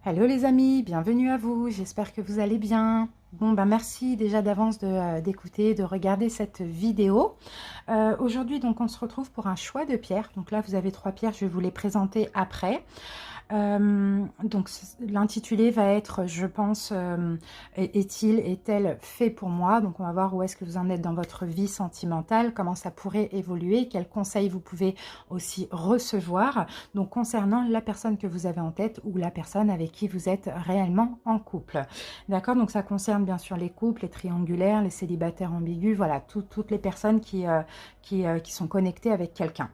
Hello les amis, bienvenue à vous, j'espère que vous allez bien. Bon, merci déjà d'avance d'écouter, de regarder cette vidéo. Aujourd'hui, donc, on se retrouve pour un choix de pierres. Donc là, vous avez 3 pierres, je vais vous les présenter après. Donc l'intitulé va être, je pense, est-elle fait pour moi? Donc on va voir où est-ce que vous en êtes dans votre vie sentimentale, comment ça pourrait évoluer, quels conseils vous pouvez aussi recevoir, donc concernant la personne que vous avez en tête ou la personne avec qui vous êtes réellement en couple. D'accord? Donc ça concerne bien sûr les couples, les triangulaires, les célibataires ambigus, voilà, toutes les personnes qui sont connectées avec quelqu'un.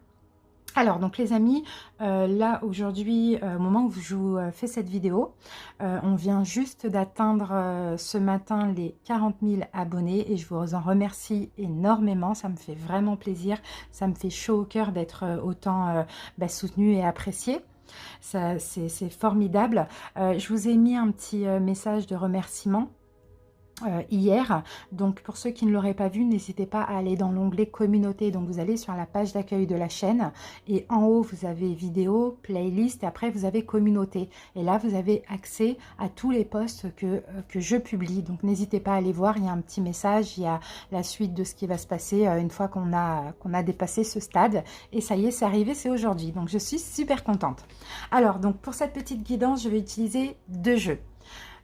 Alors, donc les amis, là aujourd'hui, au moment où je vous fais cette vidéo, on vient juste d'atteindre ce matin les 40 000 abonnés et je vous en remercie énormément, ça me fait vraiment plaisir, ça me fait chaud au cœur d'être autant soutenu et apprécié. C'est formidable. Je vous ai mis un petit message de remerciement hier, donc pour ceux qui ne l'auraient pas vu, n'hésitez pas à aller dans l'onglet communauté. Donc vous allez sur la page d'accueil de la chaîne et en haut vous avez vidéo, playlist et après vous avez communauté et là vous avez accès à tous les posts que je publie. Donc n'hésitez pas à aller voir, il y a un petit message, il y a la suite de ce qui va se passer une fois qu'on a dépassé ce stade et ça y est, c'est arrivé, c'est aujourd'hui, donc je suis super contente. Alors donc pour cette petite guidance, je vais utiliser 2 jeux.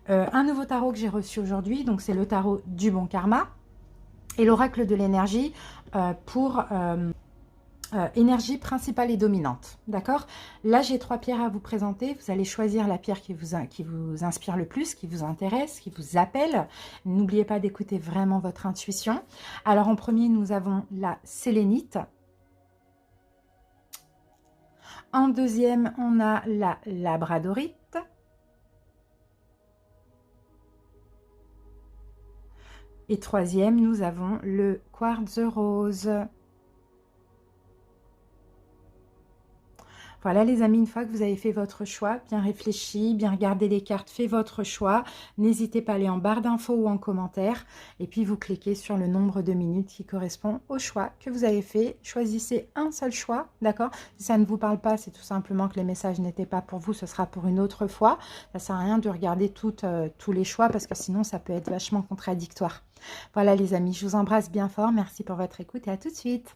Un nouveau tarot que j'ai reçu aujourd'hui, donc c'est le tarot du bon karma et l'oracle de l'énergie pour énergie principale et dominante. D'accord? Là, j'ai 3 pierres à vous présenter. Vous allez choisir la pierre qui vous inspire le plus, qui vous intéresse, qui vous appelle. N'oubliez pas d'écouter vraiment votre intuition. Alors, en premier, nous avons la sélénite. En deuxième, on a la labradorite. Et troisième, nous avons le quartz rose. Voilà les amis, une fois que vous avez fait votre choix, bien réfléchi, bien regardé les cartes, fait votre choix, n'hésitez pas à aller en barre d'infos ou en commentaire et puis vous cliquez sur le nombre de minutes qui correspond au choix que vous avez fait. Choisissez un seul choix, d'accord? Si ça ne vous parle pas, c'est tout simplement que les messages n'étaient pas pour vous, ce sera pour une autre fois. Ça ne sert à rien de regarder tous les choix parce que sinon ça peut être vachement contradictoire. Voilà les amis, je vous embrasse bien fort, merci pour votre écoute et à tout de suite.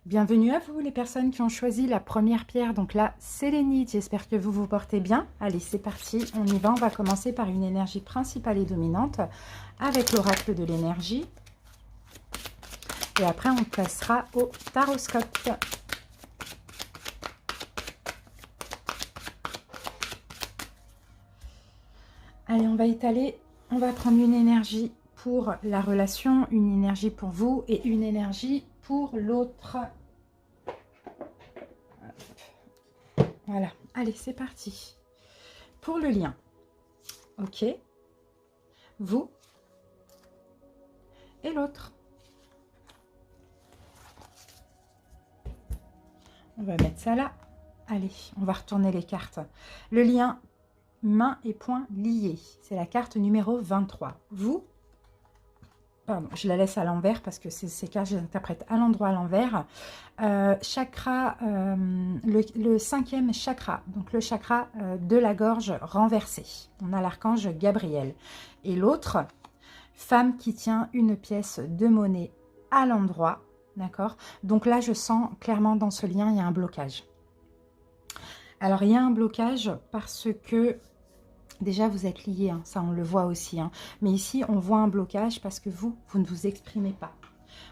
Bienvenue à vous les personnes qui ont choisi la première pierre, donc la sélénite. J'espère que vous vous portez bien. Allez, c'est parti, on y va. On va commencer par une énergie principale et dominante avec l'oracle de l'énergie. Et après, on passera au taroscope. Allez, on va étaler. On va prendre une énergie pour la relation, une énergie pour vous et une énergie pour l'autre. Voilà, allez, c'est parti. Pour le lien, ok, vous et l'autre. On va mettre ça là. Allez, on va retourner les cartes. Le lien main et poing liés, c'est la carte numéro 23. Vous, pardon, je la laisse à l'envers parce que ces cartes, je les interprète à l'endroit à l'envers. Chakra, le 5e chakra, donc le chakra de la gorge renversé. On a l'archange Gabriel. Et l'autre, femme qui tient une pièce de monnaie à l'endroit. D'accord? Donc là, je sens clairement dans ce lien, il y a un blocage. Alors, il y a un blocage parce que déjà, vous êtes liés, hein, ça on le voit aussi. Hein. Mais ici, on voit un blocage parce que vous ne vous exprimez pas.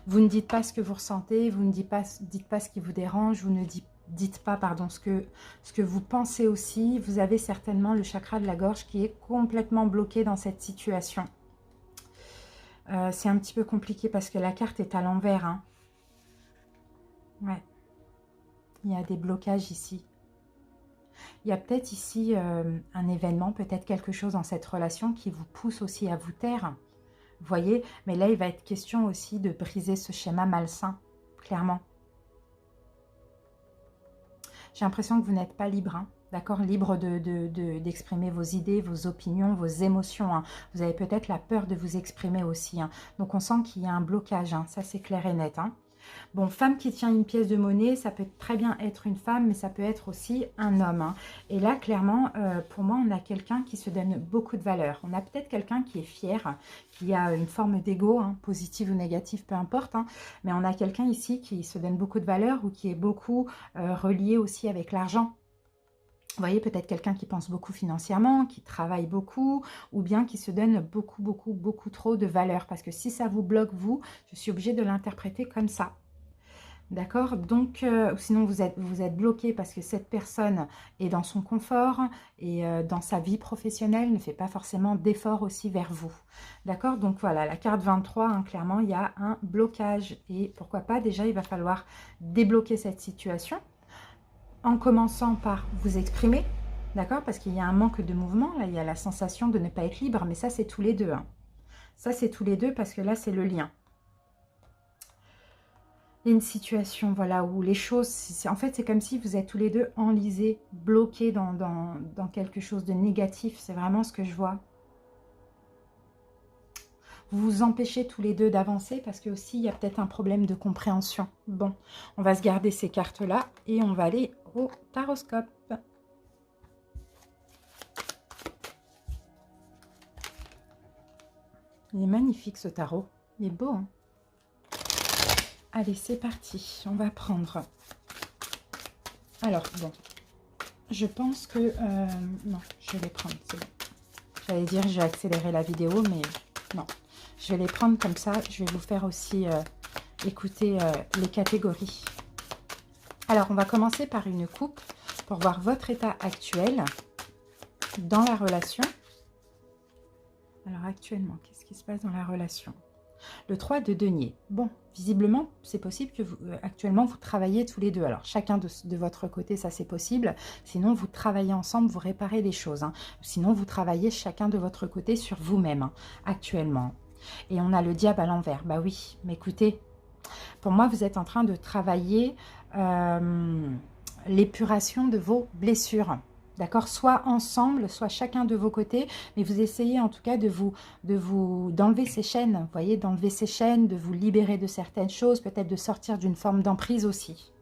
Vous ne dites pas ce que vous ressentez, vous ne dites pas ce qui vous dérange, vous ne dites pas pardon, ce que vous pensez aussi. Vous avez certainement le chakra de la gorge qui est complètement bloqué dans cette situation. C'est un petit peu compliqué parce que la carte est à l'envers. Hein. Ouais. Il y a des blocages ici. Il y a peut-être ici un événement, peut-être quelque chose dans cette relation qui vous pousse aussi à vous taire. Vous voyez, mais là, il va être question aussi de briser ce schéma malsain, clairement. J'ai l'impression que vous n'êtes pas libre, hein, d'accord? Libre d'exprimer vos idées, vos opinions, vos émotions. Hein. Vous avez peut-être la peur de vous exprimer aussi. Hein. Donc, on sent qu'il y a un blocage, hein, ça c'est clair et net. Hein. Bon, femme qui tient une pièce de monnaie, ça peut très bien être une femme, mais ça peut être aussi un homme, hein. Et là, clairement, pour moi, on a quelqu'un qui se donne beaucoup de valeur. On a peut-être quelqu'un qui est fier, qui a une forme d'ego, hein, positive ou négative, peu importe, hein, mais on a quelqu'un ici qui se donne beaucoup de valeur ou qui est beaucoup relié aussi avec l'argent. Vous voyez, peut-être quelqu'un qui pense beaucoup financièrement, qui travaille beaucoup, ou bien qui se donne beaucoup, beaucoup, beaucoup trop de valeur. Parce que si ça vous bloque, vous, je suis obligée de l'interpréter comme ça. D'accord? Donc, sinon vous êtes bloqué parce que cette personne est dans son confort et dans sa vie professionnelle, ne fait pas forcément d'efforts aussi vers vous. D'accord? Donc voilà, la carte 23, hein, clairement, il y a un blocage. Et pourquoi pas, déjà, il va falloir débloquer cette situation en commençant par vous exprimer. D'accord? Parce qu'il y a un manque de mouvement. Là, il y a la sensation de ne pas être libre. Mais ça, c'est tous les deux, hein. Ça, c'est tous les deux parce que là, c'est le lien. Il y a une situation, voilà, où les choses, en fait, c'est comme si vous êtes tous les deux enlisés, bloqués dans quelque chose de négatif. C'est vraiment ce que je vois. Vous vous empêchez tous les deux d'avancer parce que aussi, il y a peut-être un problème de compréhension. Bon, on va se garder ces cartes-là et on va aller au taroscope. Il est magnifique ce tarot. Il est beau, hein? Allez, c'est parti. On va prendre. Alors, bon. Je pense que... non, je vais les prendre, c'est bon. J'allais dire, je vais accélérer la vidéo, mais non. Je vais les prendre comme ça. Je vais vous faire aussi écouter les catégories. Alors, on va commencer par une coupe pour voir votre état actuel dans la relation. Alors, actuellement, qu'est-ce qui se passe dans la relation? Le 3 de denier. Bon, visiblement, c'est possible que actuellement, vous travaillez tous les deux. Alors, chacun de votre côté, ça c'est possible. Sinon, vous travaillez ensemble, vous réparez les choses, hein. Sinon, vous travaillez chacun de votre côté sur vous-même, hein, actuellement. Et on a le diable à l'envers. Bah oui, mais écoutez, pour moi, vous êtes en train de travailler l'épuration de vos blessures. D'accord? Soit ensemble, soit chacun de vos côtés, mais vous essayez en tout cas d'enlever ces chaînes, vous voyez, d'enlever ces chaînes, de vous libérer de certaines choses, peut-être de sortir d'une forme d'emprise aussi.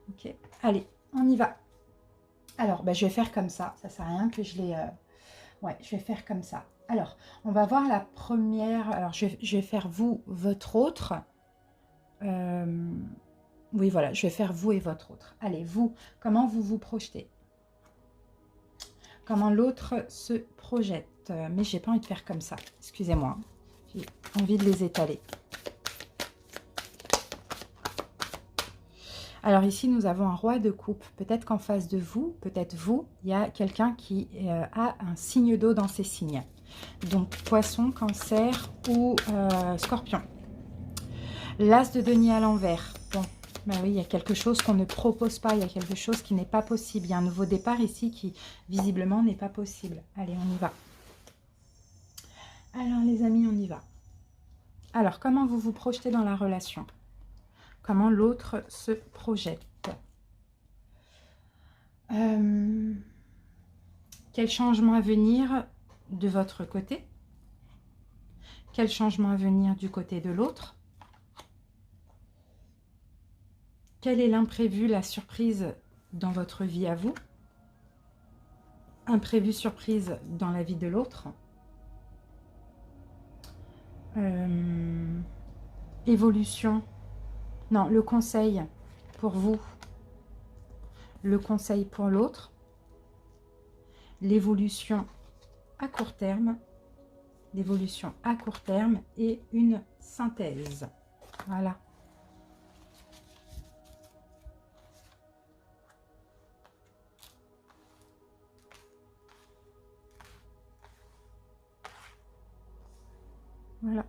Ok, allez, on y va. Alors, je vais faire comme ça sert à rien que je les... Ouais, je vais faire comme ça. Alors, on va voir la première... Alors, je vais faire vous, votre autre. Oui, voilà, je vais faire vous et votre autre. Allez, vous, comment vous vous projetez? Comment l'autre se projette. Mais j'ai pas envie de faire comme ça. Excusez-moi. J'ai envie de les étaler. Alors ici, nous avons un roi de coupe. Peut-être qu'en face de vous, peut-être vous, il y a quelqu'un qui a un signe d'eau dans ses signes. Donc, poisson, cancer ou scorpion. L'as de denier à l'envers. Bon. Ben oui, il y a quelque chose qu'on ne propose pas, il y a quelque chose qui n'est pas possible. Il y a un nouveau départ ici qui, visiblement, n'est pas possible. Allez, on y va. Alors, les amis, on y va. Alors, comment vous vous projetez dans la relation? Comment l'autre se projette? Quel changement à venir de votre côté? Quel changement à venir du côté de l'autre? Quel est l'imprévu, la surprise dans votre vie à vous? Imprévu, surprise dans la vie de l'autre? Évolution. Non, le conseil pour vous. Le conseil pour l'autre. L'évolution à court terme. L'évolution à court terme et une synthèse. Voilà. Voilà.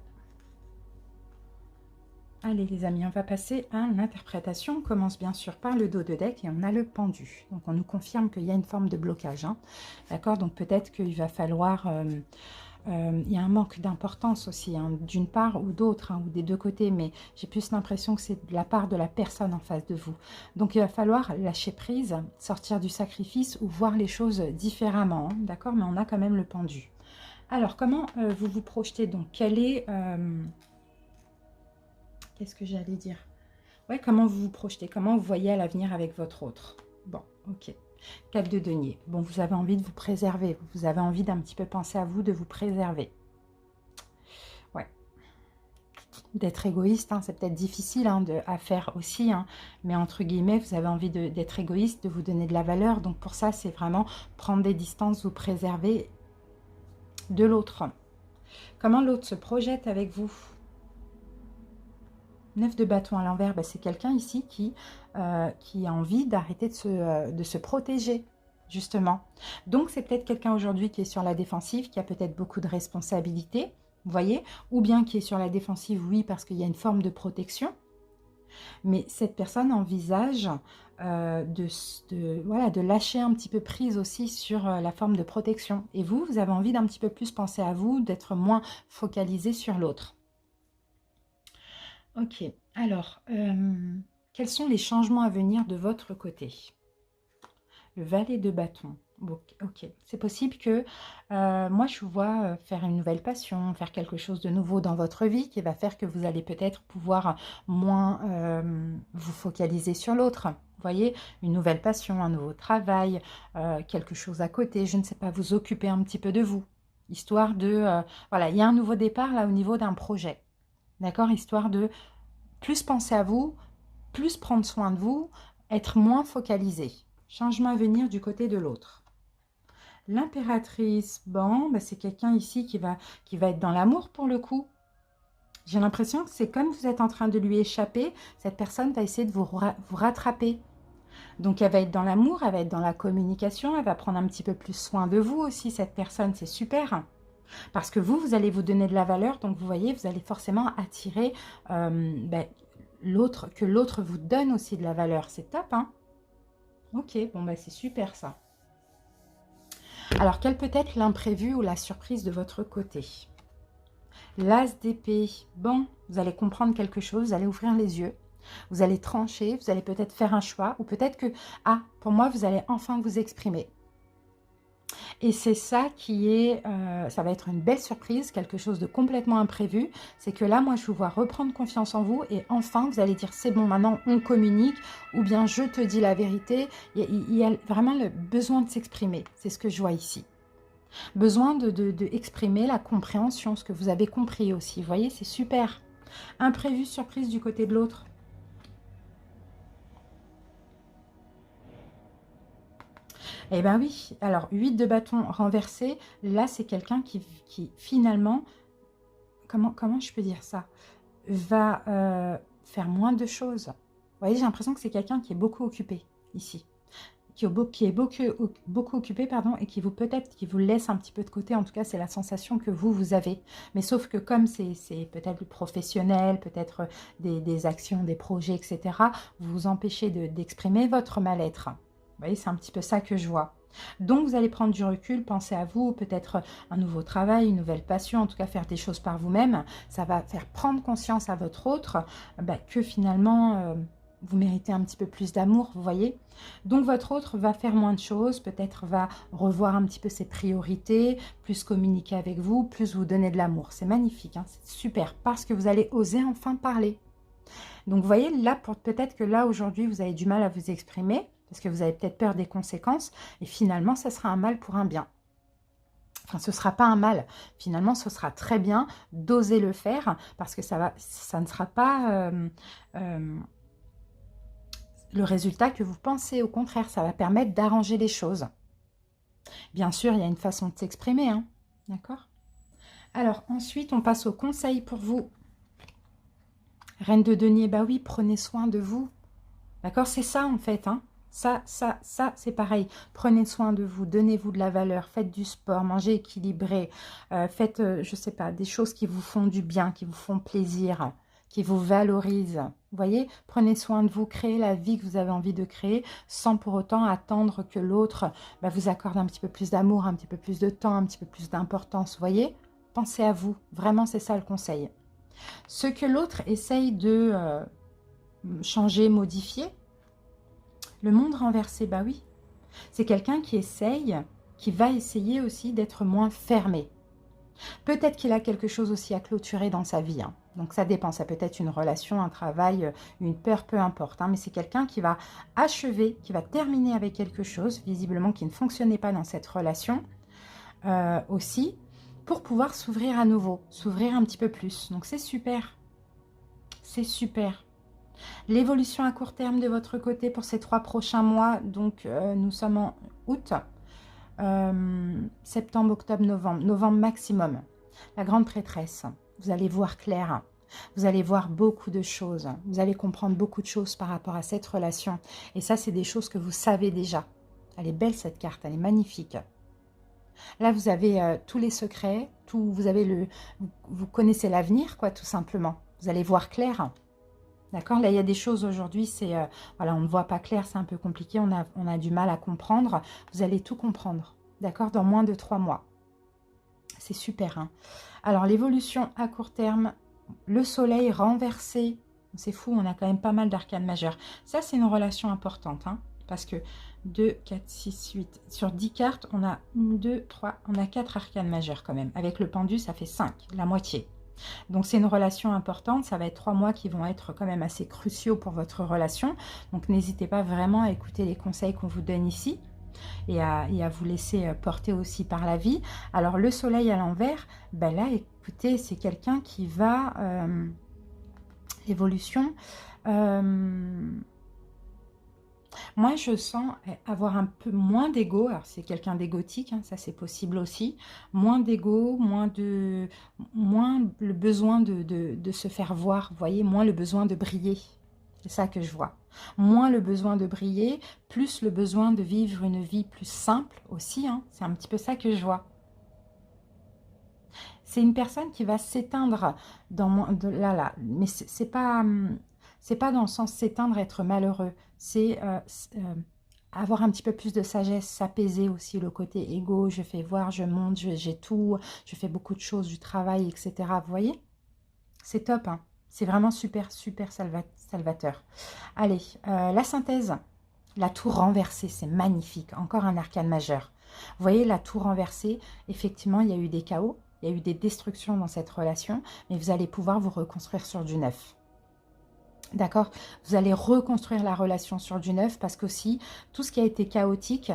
Allez les amis, on va passer à l'interprétation. On commence bien sûr par le dos de deck et on a le pendu. Donc on nous confirme qu'il y a une forme de blocage, hein. D'accord? Donc peut-être qu'il va falloir... il y a un manque d'importance aussi, hein, d'une part ou d'autre, hein, ou des deux côtés, mais j'ai plus l'impression que c'est de la part de la personne en face de vous. Donc il va falloir lâcher prise, sortir du sacrifice ou voir les choses différemment, hein, d'accord? Mais on a quand même le pendu. Alors, comment vous vous projetez? Donc, quel est... qu'est-ce que j'allais dire? Ouais, comment vous vous projetez, comment vous voyez à l'avenir avec votre autre. Bon, ok. 4 de denier. Bon, vous avez envie de vous préserver. Vous avez envie d'un petit peu penser à vous, de vous préserver. Ouais. D'être égoïste, hein, c'est peut-être difficile à faire aussi, hein, mais entre guillemets, vous avez envie d'être égoïste, de vous donner de la valeur. Donc pour ça, c'est vraiment prendre des distances, vous préserver de l'autre. Comment l'autre se projette avec vous? 9 de bâton à l'envers, ben, c'est quelqu'un ici qui a envie d'arrêter de se protéger, justement. Donc, c'est peut-être quelqu'un aujourd'hui qui est sur la défensive, qui a peut-être beaucoup de responsabilités, vous voyez, ou bien qui est sur la défensive, oui, parce qu'il y a une forme de protection. Mais cette personne envisage de lâcher un petit peu prise aussi sur la forme de protection. Et vous, vous avez envie d'un petit peu plus penser à vous, d'être moins focalisé sur l'autre. Ok, alors, quels sont les changements à venir de votre côté? Le valet de bâton. Bon, ok, c'est possible que moi je vous vois faire une nouvelle passion, faire quelque chose de nouveau dans votre vie qui va faire que vous allez peut-être pouvoir moins vous focaliser sur l'autre. Vous voyez, une nouvelle passion, un nouveau travail, quelque chose à côté, je ne sais pas, vous occuper un petit peu de vous. Histoire de... voilà, il y a un nouveau départ là au niveau d'un projet. D'accord? Histoire de plus penser à vous, plus prendre soin de vous, être moins focalisé. Changement à venir du côté de l'autre. L'impératrice, bon, bah c'est quelqu'un ici qui va être dans l'amour pour le coup. J'ai l'impression que c'est comme vous êtes en train de lui échapper, cette personne va essayer de vous rattraper. Donc elle va être dans l'amour, elle va être dans la communication, elle va prendre un petit peu plus soin de vous aussi, cette personne, c'est super. Parce que vous allez vous donner de la valeur, donc vous voyez, vous allez forcément attirer l'autre, que l'autre vous donne aussi de la valeur. C'est top, hein? Ok, bon, bah c'est super ça. Alors, quel peut être l'imprévu ou la surprise de votre côté? L'as d'épée. Bon, vous allez comprendre quelque chose, vous allez ouvrir les yeux, vous allez trancher, vous allez peut-être faire un choix, ou peut-être que, ah, pour moi, vous allez enfin vous exprimer. Et c'est ça qui est, ça va être une belle surprise, quelque chose de complètement imprévu. C'est que là, moi, je vous vois reprendre confiance en vous et enfin, vous allez dire, c'est bon, maintenant, on communique ou bien je te dis la vérité. Il y a vraiment le besoin de s'exprimer. C'est ce que je vois ici. Besoin de exprimer la compréhension, ce que vous avez compris aussi. Vous voyez, c'est super. Imprévu, surprise du côté de l'autre. Eh bien oui, alors 8 de bâton renversé, là c'est quelqu'un qui finalement, comment je peux dire ça, va faire moins de choses. Vous voyez, j'ai l'impression que c'est quelqu'un qui est beaucoup occupé ici, qui est beaucoup occupé, pardon, et qui vous laisse un petit peu de côté, en tout cas c'est la sensation que vous avez. Mais sauf que comme c'est peut-être professionnel, peut-être des actions, des projets, etc., vous vous empêchez d'exprimer votre mal-être. Vous voyez, c'est un petit peu ça que je vois. Donc, vous allez prendre du recul, penser à vous, peut-être un nouveau travail, une nouvelle passion, en tout cas faire des choses par vous-même. Ça va faire prendre conscience à votre autre que finalement, vous méritez un petit peu plus d'amour, vous voyez. Donc, votre autre va faire moins de choses, peut-être va revoir un petit peu ses priorités, plus communiquer avec vous, plus vous donner de l'amour. C'est magnifique, hein, c'est super, parce que vous allez oser enfin parler. Donc, vous voyez, là, peut-être que là, aujourd'hui, vous avez du mal à vous exprimer, parce que vous avez peut-être peur des conséquences, et finalement, ça sera un mal pour un bien. Enfin, ce ne sera pas un mal. Finalement, ce sera très bien d'oser le faire, parce que ça ne sera pas le résultat que vous pensez. Au contraire, ça va permettre d'arranger les choses. Bien sûr, il y a une façon de s'exprimer, hein, d'accord? Alors, ensuite, on passe au conseil pour vous. Reine de denier, bah oui, prenez soin de vous. D'accord? C'est ça, en fait, hein. Ça, c'est pareil. Prenez soin de vous, donnez-vous de la valeur, faites du sport, mangez équilibré, faites, je ne sais pas, des choses qui vous font du bien, qui vous font plaisir, qui vous valorisent. Vous voyez, prenez soin de vous, créez la vie que vous avez envie de créer, sans pour autant attendre que l'autre vous accorde un petit peu plus d'amour, un petit peu plus de temps, un petit peu plus d'importance. Vous voyez, pensez à vous. Vraiment, c'est ça le conseil. Ce que l'autre essaye de changer, modifier, le monde renversé, bah oui. C'est quelqu'un qui va essayer aussi d'être moins fermé. Peut-être qu'il a quelque chose aussi à clôturer dans sa vie. Hein. Donc ça dépend, ça peut être une relation, un travail, une peur, peu importe. Hein, mais c'est quelqu'un qui va achever, qui va terminer avec quelque chose, visiblement qui ne fonctionnait pas dans cette relation aussi, pour pouvoir s'ouvrir à nouveau, s'ouvrir un petit peu plus. Donc c'est super, c'est super. L'évolution à court terme de votre côté pour ces 3 prochains mois, donc nous sommes en août, septembre, octobre, novembre, novembre maximum. La grande prêtresse, vous allez voir clair, vous allez voir beaucoup de choses, vous allez comprendre beaucoup de choses par rapport à cette relation. Et ça, c'est des choses que vous savez déjà. Elle est belle cette carte, elle est magnifique. Là, vous avez tous les secrets, vous avez vous connaissez l'avenir, quoi, tout simplement. Vous allez voir clair. D'accord? Là, il y a des choses aujourd'hui, c'est voilà, on ne voit pas clair, c'est un peu compliqué, on a du mal à comprendre. Vous allez tout comprendre, d'accord? Dans moins de 3 mois. C'est super, hein? Alors, l'évolution à court terme, le soleil renversé, c'est fou, on a quand même pas mal d'arcanes majeures. Ça, c'est une relation importante, hein? Parce que 2, 4, 6, 8, sur 10 cartes, on a 1, 2, 3, on a 4 arcanes majeures quand même. Avec le pendu, ça fait 5, la moitié. Donc, c'est une relation importante. Ça va être 3 mois qui vont être quand même assez cruciaux pour votre relation. Donc, n'hésitez pas vraiment à écouter les conseils qu'on vous donne ici et à vous laisser porter aussi par la vie. Alors, le soleil à l'envers, ben là, écoutez, c'est quelqu'un qui va... évolution... moi, je sens avoir un peu moins d'ego. Alors, c'est quelqu'un d'égotique, hein, ça c'est possible aussi. Moins d'ego, moins le besoin de se faire voir, vous voyez, moins le besoin de briller. C'est ça que je vois. Moins le besoin de briller, plus le besoin de vivre une vie plus simple aussi. Hein, c'est un petit peu ça que je vois. C'est une personne qui va s'éteindre là, mais c'est pas... c'est pas dans le sens s'éteindre, être malheureux. C'est avoir un petit peu plus de sagesse, s'apaiser aussi le côté égo. Je fais voir, je monte, j'ai tout, je fais beaucoup de choses, du travail, etc. Vous voyez? C'est top, hein? C'est vraiment super, super salvateur. Allez, la synthèse. La tour renversée, c'est magnifique. Encore un arcane majeur. Vous voyez, la tour renversée, effectivement, il y a eu des chaos, il y a eu des destructions dans cette relation, mais vous allez pouvoir vous reconstruire sur du neuf. D'accord? Vous allez reconstruire la relation sur du neuf parce qu'aussi, tout ce qui a été chaotique,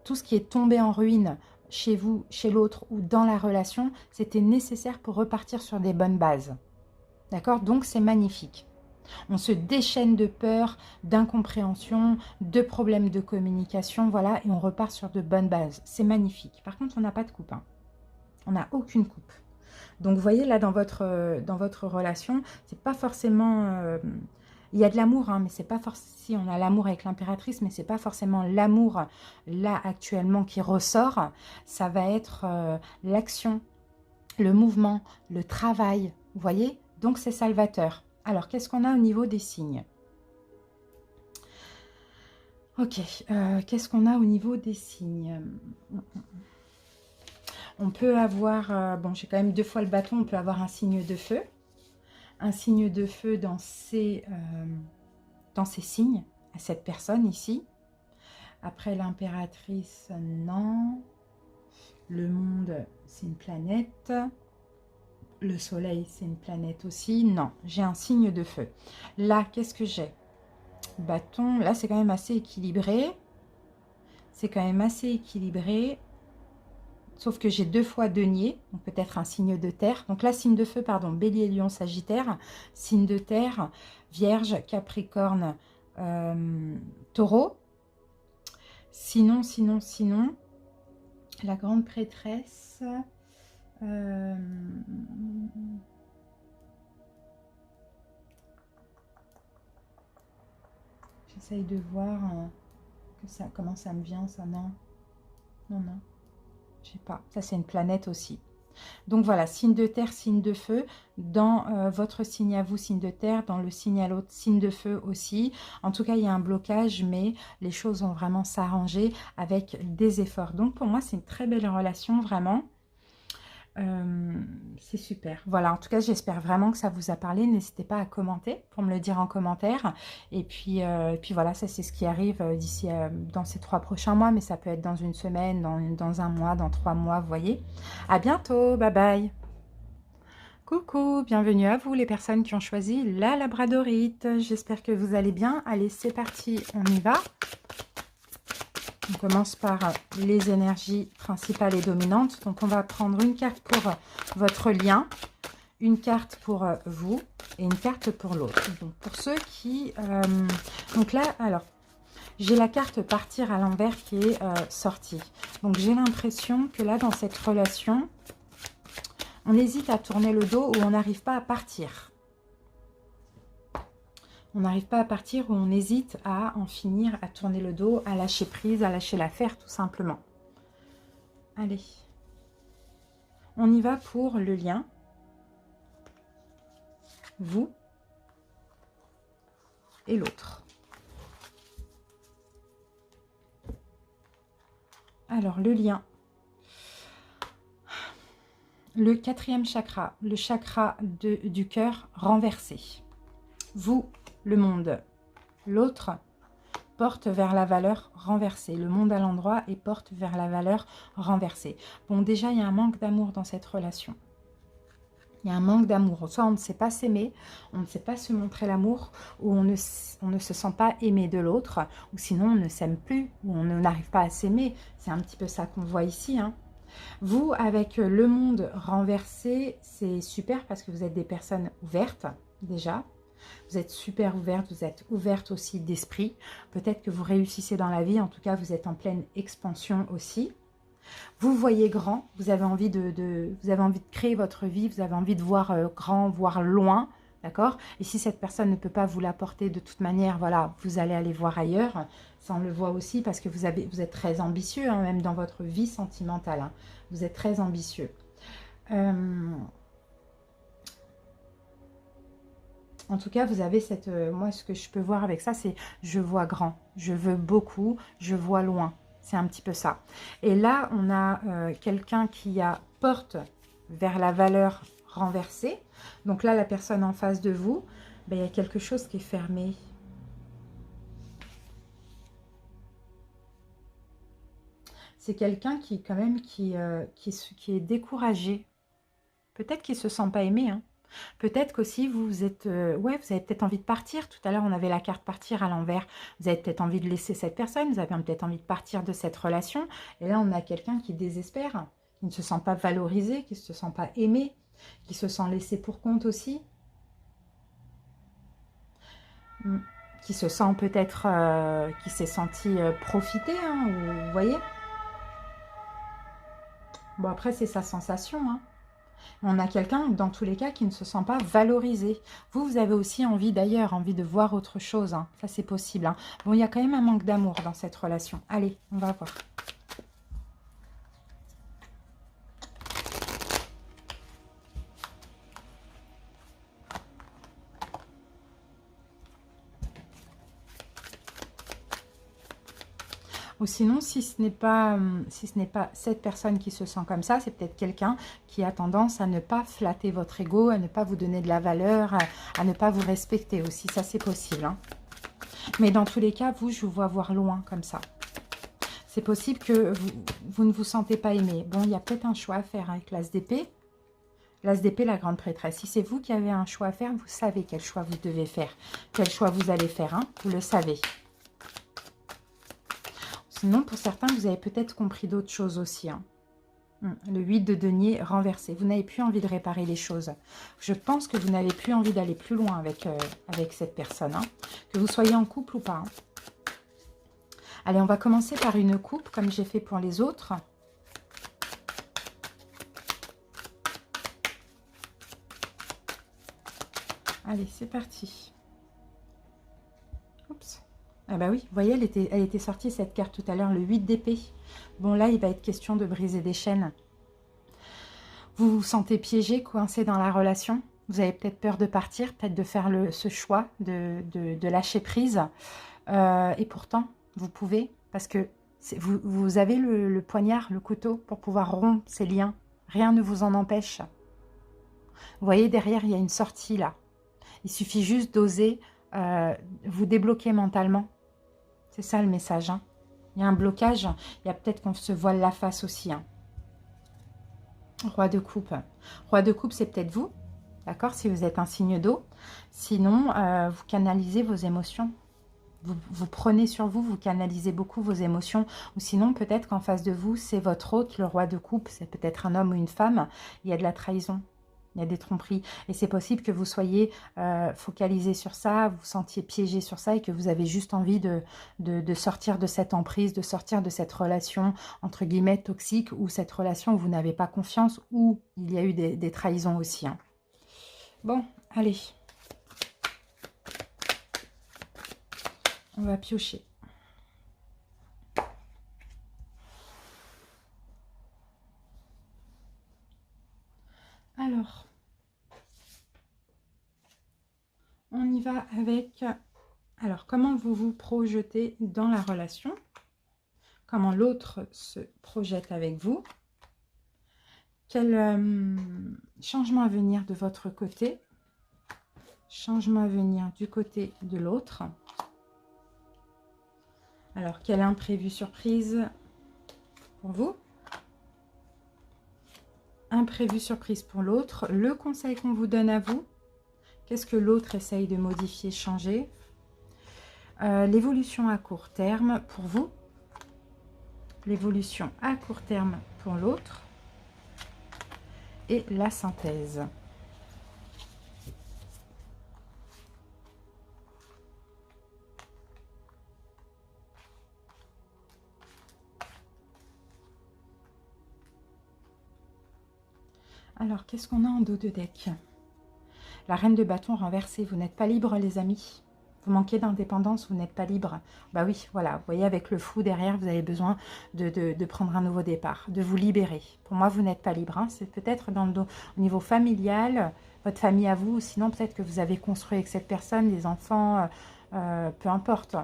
tout ce qui est tombé en ruine chez vous, chez l'autre ou dans la relation, c'était nécessaire pour repartir sur des bonnes bases. D'accord? Donc, c'est magnifique. On se déchaîne de peur, d'incompréhension, de problèmes de communication, voilà, et on repart sur de bonnes bases. C'est magnifique. Par contre, on n'a pas de coupe. Hein. On n'a aucune coupe. Donc, vous voyez, là, dans votre relation, c'est pas forcément... il y a de l'amour, hein, mais c'est pas forcément... Si, on a l'amour avec l'impératrice, mais c'est pas forcément l'amour, là, actuellement, qui ressort. Ça va être l'action, le mouvement, le travail, vous voyez? Donc, c'est salvateur. Alors, qu'est-ce qu'on a au niveau des signes? Ok, qu'est-ce qu'on a au niveau des signes? On peut avoir, bon, j'ai quand même 2 fois le bâton, on peut avoir un signe de feu. Un signe de feu dans ces signes, à cette personne ici. Après l'impératrice, non. Le monde, c'est une planète. Le soleil, c'est une planète aussi. Non, j'ai un signe de feu. Là, qu'est-ce que j'ai? Bâton, là, c'est quand même assez équilibré. C'est quand même assez équilibré. Sauf que j'ai 2 fois denier, donc peut-être un signe de terre. Donc là, signe de feu, pardon, bélier, lion, sagittaire. Signe de terre, vierge, capricorne, taureau. Sinon, la grande prêtresse... j'essaye de voir comment ça me vient, ça, non. Non, je sais pas. Ça, c'est une planète aussi. Donc voilà, signe de terre, signe de feu. Dans votre signe à vous, signe de terre. Dans le signe à l'autre, signe de feu aussi. En tout cas, il y a un blocage, mais les choses vont vraiment s'arranger avec des efforts. Donc pour moi, c'est une très belle relation, vraiment. C'est super. Voilà, en tout cas, j'espère vraiment que ça vous a parlé. N'hésitez pas à commenter pour me le dire en commentaire. Et puis voilà, ça c'est ce qui arrive d'ici dans ces 3 prochains mois, mais ça peut être dans une semaine, dans un mois, dans 3 mois, vous voyez. À bientôt, bye bye. Coucou, bienvenue à vous les personnes qui ont choisi la labradorite. J'espère que vous allez bien. Allez, c'est parti, on y va. On commence par les énergies principales et dominantes. Donc, on va prendre une carte pour votre lien, une carte pour vous et une carte pour l'autre. Donc, pour ceux qui... donc là, alors, j'ai la carte partir à l'envers qui est sortie. Donc, j'ai l'impression que là, dans cette relation... on hésite à tourner le dos ou on n'arrive pas à partir. On n'arrive pas à partir ou on hésite à en finir, à tourner le dos, à lâcher prise, à lâcher l'affaire tout simplement. Allez. On y va pour le lien. Vous et l'autre. Alors, le lien. Le quatrième chakra, le chakra du cœur renversé. Vous, le monde. L'autre porte vers la valeur renversée. Le monde à l'endroit et porte vers la valeur renversée. Bon, déjà, il y a un manque d'amour dans cette relation. Il y a un manque d'amour. Soit on ne sait pas s'aimer, on ne sait pas se montrer l'amour, ou on ne se sent pas aimé de l'autre, ou sinon on ne s'aime plus, ou on n'arrive pas à s'aimer. C'est un petit peu ça qu'on voit ici, hein. Vous, avec le monde renversé, c'est super parce que vous êtes des personnes ouvertes, déjà. Vous êtes super ouvertes, vous êtes ouvertes aussi d'esprit. Peut-être que vous réussissez dans la vie, en tout cas, vous êtes en pleine expansion aussi. Vous voyez grand, vous avez envie de créer votre vie, vous avez envie de voir grand, voir loin, d'accord? Et si cette personne ne peut pas vous l'apporter de toute manière, voilà, vous allez aller voir ailleurs. Ça, on le voit aussi parce que vous êtes très ambitieux, hein, même dans votre vie sentimentale. Hein. Vous êtes très ambitieux. En tout cas, vous avez cette... moi, ce que je peux voir avec ça, c'est je vois grand, je veux beaucoup, je vois loin. C'est un petit peu ça. Et là, on a quelqu'un qui porte vers la valeur renversée. Donc là, la personne en face de vous, ben, il y a quelque chose qui est fermé. C'est quelqu'un qui, quand même, qui est découragé. Peut-être qu'il ne se sent pas aimé, hein. Peut-être qu'aussi vous êtes, ouais, vous avez peut-être envie de partir. Tout à l'heure, on avait la carte partir à l'envers. Vous avez peut-être envie de laisser cette personne. Vous avez peut-être envie de partir de cette relation. Et là, on a quelqu'un qui désespère, qui ne se sent pas valorisé, qui ne se sent pas aimé, qui se sent laissé pour compte aussi. Qui se sent peut-être, qui s'est senti profiter, hein, vous voyez. Bon, après, c'est sa sensation, hein. On a quelqu'un, dans tous les cas, qui ne se sent pas valorisé. Vous avez aussi envie, d'ailleurs, envie de voir autre chose. Hein. Ça, c'est possible. Hein. Bon, il y a quand même un manque d'amour dans cette relation. Allez, on va voir. Ou sinon, si ce n'est pas cette personne qui se sent comme ça, c'est peut-être quelqu'un qui a tendance à ne pas flatter votre ego, à ne pas vous donner de la valeur, à ne pas vous respecter aussi. Ça, c'est possible. Hein. Mais dans tous les cas, vous, je vous vois voir loin comme ça. C'est possible que vous ne vous sentez pas aimé. Bon, il y a peut-être un choix à faire avec l'As d'épée. L'As d'épée, la grande prêtresse. Si c'est vous qui avez un choix à faire, vous savez quel choix vous devez faire. Quel choix vous allez faire, hein, vous le savez. Sinon, pour certains, vous avez peut-être compris d'autres choses aussi. Hein. Le 8 de denier renversé. Vous n'avez plus envie de réparer les choses. Je pense que vous n'avez plus envie d'aller plus loin avec cette personne. Hein. Que vous soyez en couple ou pas. Hein. Allez, on va commencer par une coupe, comme j'ai fait pour les autres. Allez, c'est parti. Oups. Ah bah oui, vous voyez, elle était sortie cette carte tout à l'heure, le 8 d'épée. Bon, là, il va être question de briser des chaînes. Vous vous sentez piégé, coincé dans la relation. Vous avez peut-être peur de partir, peut-être de faire ce choix de lâcher prise. Et pourtant, vous pouvez, parce que vous avez le poignard, le couteau, pour pouvoir rompre ces liens. Rien ne vous en empêche. Vous voyez, derrière, il y a une sortie, là. Il suffit juste d'oser vous débloquer mentalement. C'est ça le message. Hein. Il y a un blocage. Il y a peut-être qu'on se voile la face aussi. Hein. Roi de coupe. Roi de coupe, c'est peut-être vous. D'accord? Si vous êtes un signe d'eau. Sinon, vous canalisez vos émotions. Vous prenez sur vous, vous canalisez beaucoup vos émotions. Ou sinon, peut-être qu'en face de vous, c'est votre hôte, le roi de coupe. C'est peut-être un homme ou une femme. Il y a de la trahison. Il y a des tromperies. Et c'est possible que vous soyez focalisé sur ça, vous vous sentiez piégé sur ça et que vous avez juste envie de sortir de cette emprise, de sortir de cette relation, entre guillemets, toxique, ou cette relation où vous n'avez pas confiance, où il y a eu des trahisons aussi. Hein. Bon, allez. On va piocher. Alors, on y va avec... Alors, comment vous vous projetez dans la relation? Comment l'autre se projette avec vous? Quel changement à venir de votre côté? Changement à venir du côté de l'autre. Alors, quel imprévu surprise pour vous? Imprévu surprise pour l'autre. Le conseil qu'on vous donne à vous. Qu'est-ce que l'autre essaye de modifier, changer? L'évolution à court terme pour vous. L'évolution à court terme pour l'autre. Et la synthèse. Alors, qu'est-ce qu'on a en dos de deck? La reine de bâton renversée. Vous n'êtes pas libre, les amis. Vous manquez d'indépendance, vous n'êtes pas libre. Bah oui, voilà. Vous voyez, avec le fou derrière, vous avez besoin de prendre un nouveau départ, de vous libérer. Pour moi, vous n'êtes pas libre. Hein. C'est peut-être au niveau familial, votre famille à vous. Sinon, peut-être que vous avez construit avec cette personne des enfants, peu importe.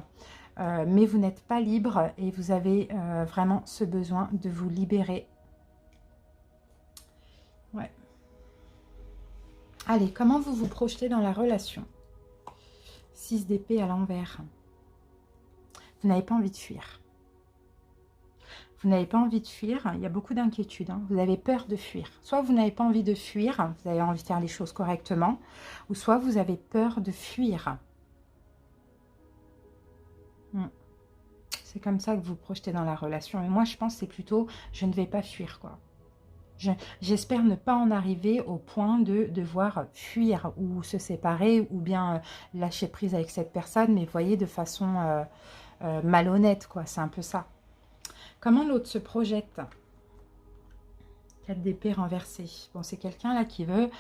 Mais vous n'êtes pas libre et vous avez vraiment ce besoin de vous libérer. Ouais. Allez, comment vous vous projetez dans la relation? 6 d'épée à l'envers. Vous n'avez pas envie de fuir. Vous n'avez pas envie de fuir. Il y a beaucoup d'inquiétudes. Hein. Vous avez peur de fuir. Soit vous n'avez pas envie de fuir, vous avez envie de faire les choses correctement, ou soit vous avez peur de fuir. C'est comme ça que vous vous projetez dans la relation. Et moi, je pense que c'est plutôt, je ne vais pas fuir, quoi. J'espère ne pas en arriver au point de devoir fuir ou se séparer ou bien lâcher prise avec cette personne, mais vous voyez, de façon malhonnête, quoi. C'est un peu ça. Comment l'autre se projette? 4 d'épée renversée. Bon, c'est quelqu'un là qui veut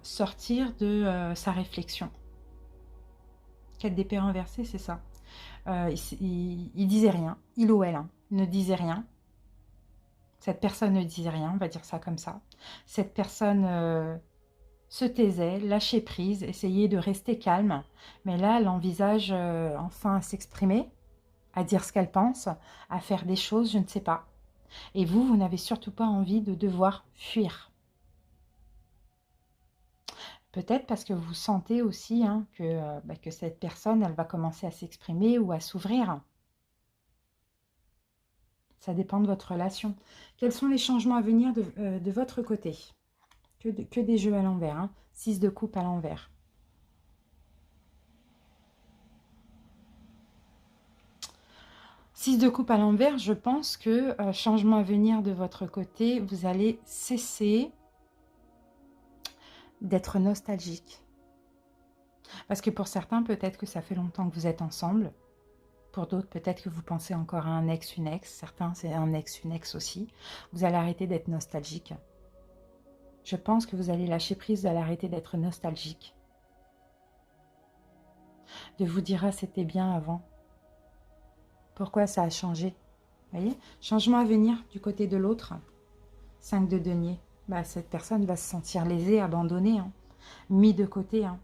sortir de sa réflexion. 4 d'épée renversée, c'est ça. Il disait rien. Il ou elle ne disait rien. Cette personne ne disait rien, on va dire ça comme ça. Cette personne se taisait, lâchait prise, essayait de rester calme. Mais là, elle envisage enfin à s'exprimer, à dire ce qu'elle pense, à faire des choses, je ne sais pas. Et vous, vous n'avez surtout pas envie de devoir fuir. Peut-être parce que vous sentez aussi hein, que cette personne, elle va commencer à s'exprimer ou à s'ouvrir. Ça dépend de votre relation. Quels sont les changements à venir de votre côté? Que des jeux à l'envers. Hein. 6 de coupe à l'envers. Six de coupe à l'envers, je pense que changement à venir de votre côté, vous allez cesser d'être nostalgique. Parce que pour certains, peut-être que ça fait longtemps que vous êtes ensemble. Pour d'autres, peut-être que vous pensez encore à un ex, une ex. Certains, c'est un ex, une ex aussi. Vous allez arrêter d'être nostalgique. Je pense que vous allez lâcher prise, vous allez arrêter d'être nostalgique. De vous dire, ah, c'était bien avant. Pourquoi ça a changé? Vous voyez? Changement à venir du côté de l'autre. 5 de denier. Bah, cette personne va se sentir lésée, abandonnée, hein, mis de côté. Hein.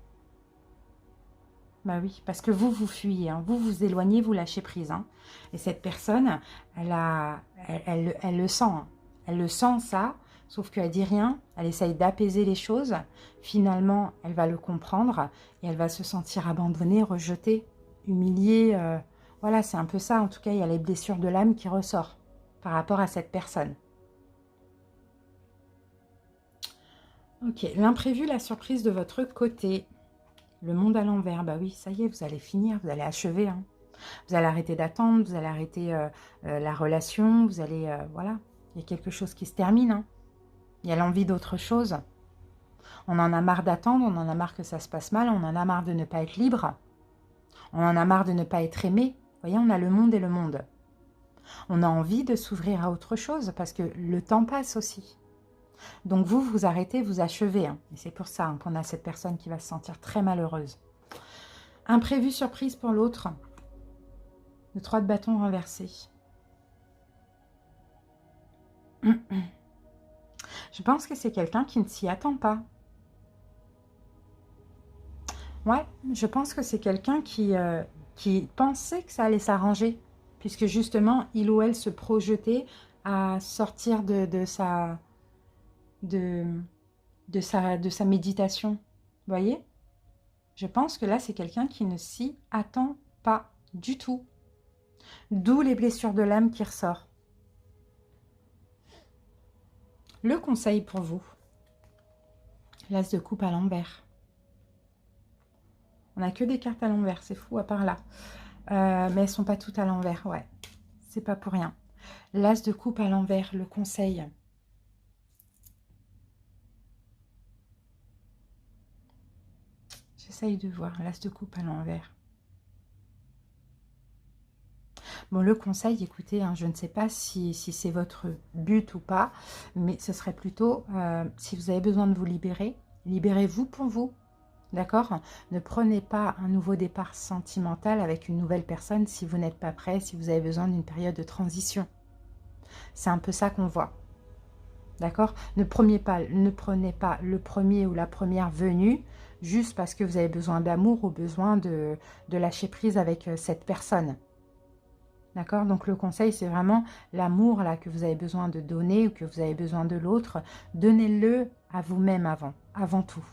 Bah oui, parce que vous, vous fuyez, hein, vous vous éloignez, vous lâchez prise. Hein. Et cette personne, elle le sent. Hein. Elle le sent, ça, sauf qu'elle dit rien. Elle essaye d'apaiser les choses. Finalement, elle va le comprendre et elle va se sentir abandonnée, rejetée, humiliée. Voilà, c'est un peu ça. En tout cas, il y a les blessures de l'âme qui ressortent par rapport à cette personne. Ok, l'imprévu, la surprise de votre côté. Le monde à l'envers, bah oui, ça y est, vous allez finir, vous allez achever. Hein. Vous allez arrêter d'attendre, vous allez arrêter la relation, vous allez... voilà, il y a quelque chose qui se termine. Hein. Il y a l'envie d'autre chose. On en a marre d'attendre, on en a marre que ça se passe mal, on en a marre de ne pas être libre. On en a marre de ne pas être aimé. Vous voyez, on a le monde et le monde. On a envie de s'ouvrir à autre chose parce que le temps passe aussi. Donc vous, vous arrêtez, vous achevez. Hein. Et c'est pour ça hein, qu'on a cette personne qui va se sentir très malheureuse. Imprévu, surprise pour l'autre. Le 3 de bâton renversé. Je pense que c'est quelqu'un qui ne s'y attend pas. Ouais, je pense que c'est quelqu'un qui pensait que ça allait s'arranger. Puisque justement, il ou elle se projetait à sortir de sa méditation. Vous voyez? Je pense que là, c'est quelqu'un qui ne s'y attend pas du tout. D'où les blessures de l'âme qui ressortent. Le conseil pour vous. L'as de coupe à l'envers. On n'a que des cartes à l'envers, c'est fou à part là. Mais elles ne sont pas toutes à l'envers, ouais. C'est pas pour rien. L'as de coupe à l'envers, le conseil. J'essaye de voir l'as de coupe à l'envers. Bon, le conseil, écoutez, hein, je ne sais pas si c'est votre but ou pas, mais ce serait plutôt, si vous avez besoin de vous libérer, libérez-vous pour vous, d'accord? Ne prenez pas un nouveau départ sentimental avec une nouvelle personne si vous n'êtes pas prêt, si vous avez besoin d'une période de transition. C'est un peu ça qu'on voit, d'accord? Ne prenez pas le premier ou la première venue juste parce que vous avez besoin d'amour ou besoin de lâcher prise avec cette personne. D'accord? Donc le conseil, c'est vraiment l'amour là que vous avez besoin de donner ou que vous avez besoin de l'autre. Donnez-le à vous-même avant tout.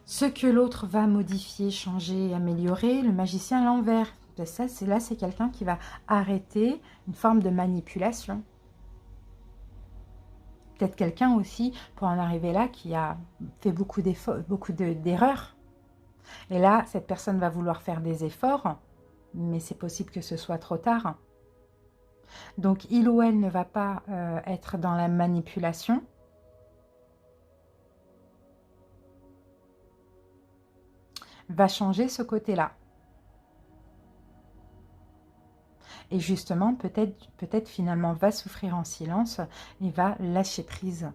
Ce que l'autre va modifier, changer, améliorer, le magicien à l'envers. Ça, c'est quelqu'un qui va arrêter une forme de manipulation. Peut-être quelqu'un aussi, pour en arriver là, qui a fait beaucoup d'erreurs. Et là, cette personne va vouloir faire des efforts, mais c'est possible que ce soit trop tard. Donc, il ou elle ne va pas être dans la manipulation. Va changer ce côté-là. Et justement, peut-être finalement va souffrir en silence et va lâcher prise.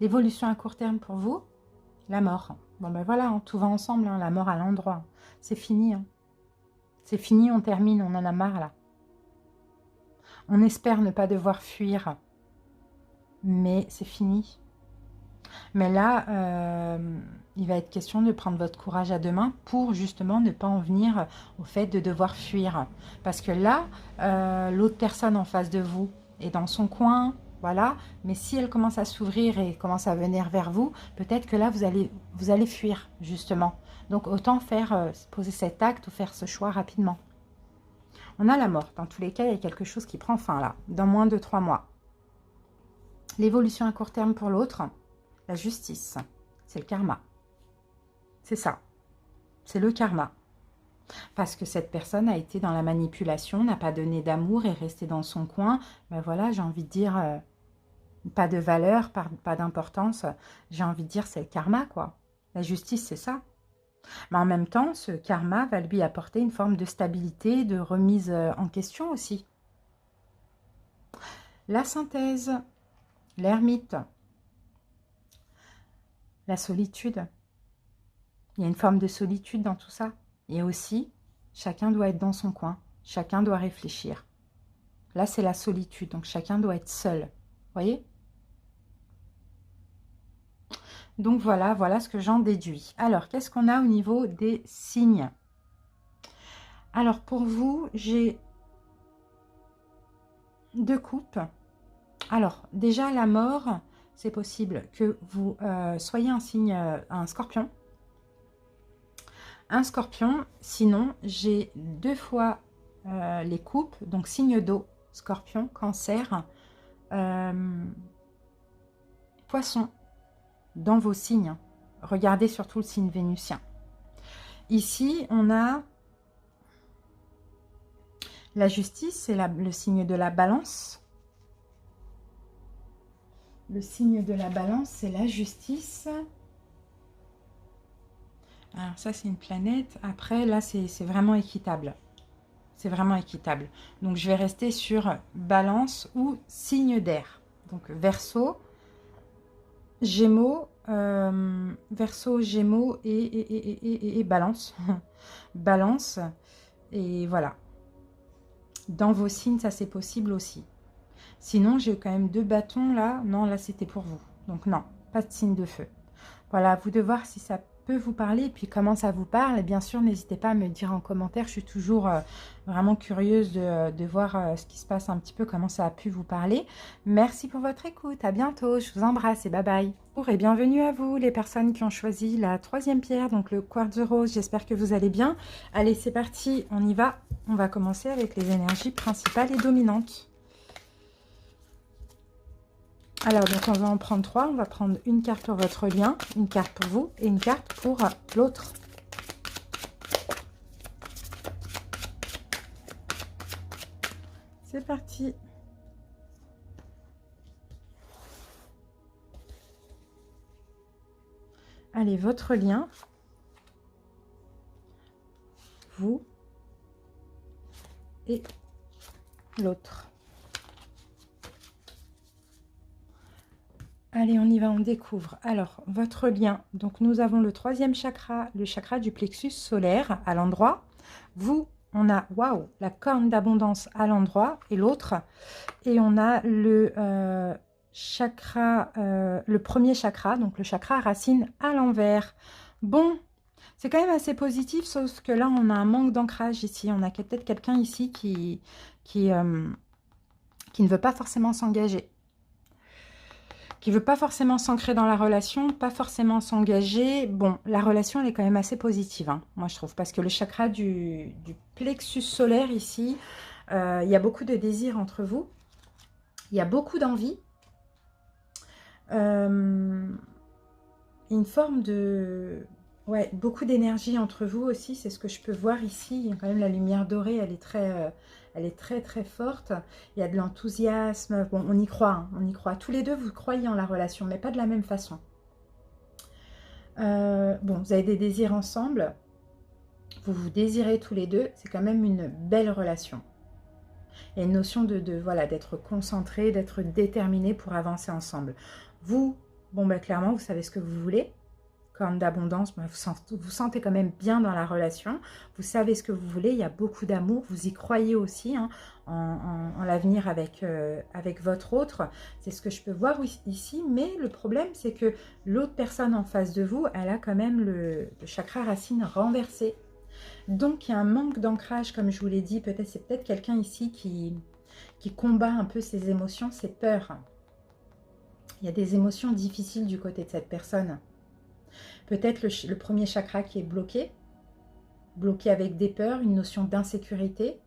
L'évolution à court terme pour vous, la mort. Bon ben voilà, hein, tout va ensemble, hein, la mort à l'endroit. C'est fini. Hein. C'est fini, on termine, on en a marre là. On espère ne pas devoir fuir, mais c'est fini. Mais là, il va être question de prendre votre courage à deux mains pour justement ne pas en venir au fait de devoir fuir. Parce que là, l'autre personne en face de vous est dans son coin, voilà. Mais si elle commence à s'ouvrir et commence à venir vers vous, peut-être que là, vous allez fuir, justement. Donc, autant poser cet acte ou faire ce choix rapidement. On a la mort. Dans tous les cas, il y a quelque chose qui prend fin là, dans moins de 3 mois. L'évolution à court terme pour l'autre, la justice, c'est le karma. C'est ça. C'est le karma. Parce que cette personne a été dans la manipulation, n'a pas donné d'amour, est restée dans son coin. Ben voilà, j'ai envie de dire, pas de valeur, pas d'importance. J'ai envie de dire, c'est le karma, quoi. La justice, c'est ça. Mais en même temps, ce karma va lui apporter une forme de stabilité, de remise en question aussi. La synthèse, l'ermite, la solitude. Il y a une forme de solitude dans tout ça. Et aussi, chacun doit être dans son coin. Chacun doit réfléchir. Là, c'est la solitude. Donc, chacun doit être seul. Vous voyez? Donc, voilà ce que j'en déduis. Alors, qu'est-ce qu'on a au niveau des signes? Alors, pour vous, j'ai 2 coupes. Alors, déjà, la mort, c'est possible que vous soyez un signe, un scorpion. Un scorpion, sinon, j'ai 2 fois les coupes, donc signe d'eau, scorpion, cancer, Poisson, dans vos signes. Regardez surtout le signe vénusien. Ici, on a la justice, c'est le signe de la balance. Le signe de la balance, c'est la justice. Alors ça, c'est une planète. Après, là, c'est vraiment équitable. C'est vraiment équitable. Donc, je vais rester sur balance ou signe d'air. Donc, Verseau, Gémeaux, Verseau, Gémeaux et Balance. Balance. Et voilà. Dans vos signes, ça, c'est possible aussi. Sinon, j'ai quand même 2 bâtons là. Non, là, c'était pour vous. Donc, non, pas de signe de feu. Voilà, à vous de voir si ça peut vous parler et puis comment ça vous parle. Et bien sûr, n'hésitez pas à me dire en commentaire. Je suis toujours vraiment curieuse de voir ce qui se passe un petit peu, comment ça a pu vous parler. Merci pour votre écoute. À bientôt. Je vous embrasse et bye bye. Et bienvenue à vous, les personnes qui ont choisi la 3e pierre, donc le quartz rose. J'espère que vous allez bien. Allez, c'est parti. On y va. On va commencer avec les énergies principales et dominantes. Alors, donc on va en prendre 3. On va prendre une carte pour votre lien, une carte pour vous et une carte pour l'autre. C'est parti. Allez, votre lien, vous et l'autre. Allez, on y va, on découvre. Alors, votre lien. Donc, nous avons le 3e chakra, le chakra du plexus solaire à l'endroit. Vous, on a, waouh, la corne d'abondance à l'endroit et l'autre. Et on a le chakra, le 1er chakra, donc le chakra racine à l'envers. Bon, c'est quand même assez positif, sauf que là, on a un manque d'ancrage ici. On a peut-être quelqu'un ici qui ne veut pas forcément s'engager. Qui ne veut pas forcément s'ancrer dans la relation, pas forcément s'engager. Bon, la relation, elle est quand même assez positive, hein, moi je trouve, parce que le chakra du plexus solaire ici, il y a beaucoup de désir entre vous, il y a beaucoup d'envie, une forme de... Ouais, beaucoup d'énergie entre vous aussi, c'est ce que je peux voir ici. Il y a quand même la lumière dorée, elle est très très forte. Il y a de l'enthousiasme, bon, on y croit, hein, on y croit. Tous les deux, vous croyez en la relation, mais pas de la même façon. Bon, vous avez des désirs ensemble, vous vous désirez tous les deux, c'est quand même une belle relation. Il y a une notion voilà, d'être concentré, d'être déterminé pour avancer ensemble. Vous, bon, ben, clairement, vous savez ce que vous voulez. Corne d'abondance, vous sentez quand même bien dans la relation, vous savez ce que vous voulez, il y a beaucoup d'amour, vous y croyez aussi, hein, en l'avenir avec votre autre, c'est ce que je peux voir ici, mais le problème c'est que l'autre personne en face de vous, elle a quand même le chakra racine renversé, donc il y a un manque d'ancrage, comme je vous l'ai dit, c'est peut-être quelqu'un ici qui combat un peu ses émotions, ses peurs. Il y a des émotions difficiles du côté de cette personne. Peut-être le 1er chakra qui est bloqué avec des peurs, une notion d'insécurité.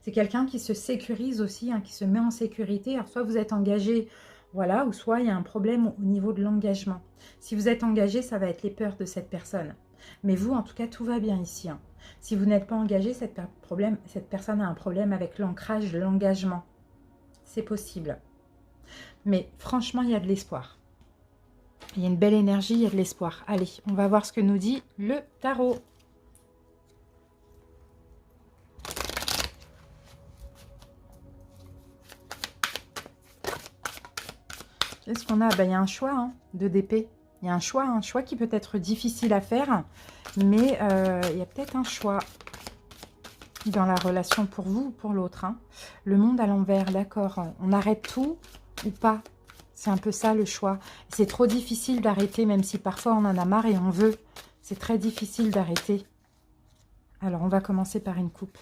C'est quelqu'un qui se sécurise aussi, hein, qui se met en sécurité. Alors soit vous êtes engagé, voilà, ou soit il y a un problème au niveau de l'engagement. Si vous êtes engagé, ça va être les peurs de cette personne. Mais vous, en tout cas, tout va bien ici, hein. Si vous n'êtes pas engagé, cette personne a un problème avec l'ancrage, l'engagement. C'est possible. Mais franchement, il y a de l'espoir. Il y a une belle énergie, il y a de l'espoir. Allez, on va voir ce que nous dit le tarot. Qu'est-ce qu'on a? Ben, il y a un choix, hein, de d'épée. Il y a un choix qui peut être difficile à faire, mais il y a peut-être un choix dans la relation pour vous ou pour l'autre, hein. Le monde à l'envers, d'accord. On arrête tout ou pas? C'est un peu ça le choix. C'est trop difficile d'arrêter, même si parfois on en a marre et on veut. C'est très difficile d'arrêter. Alors, on va commencer par une coupe.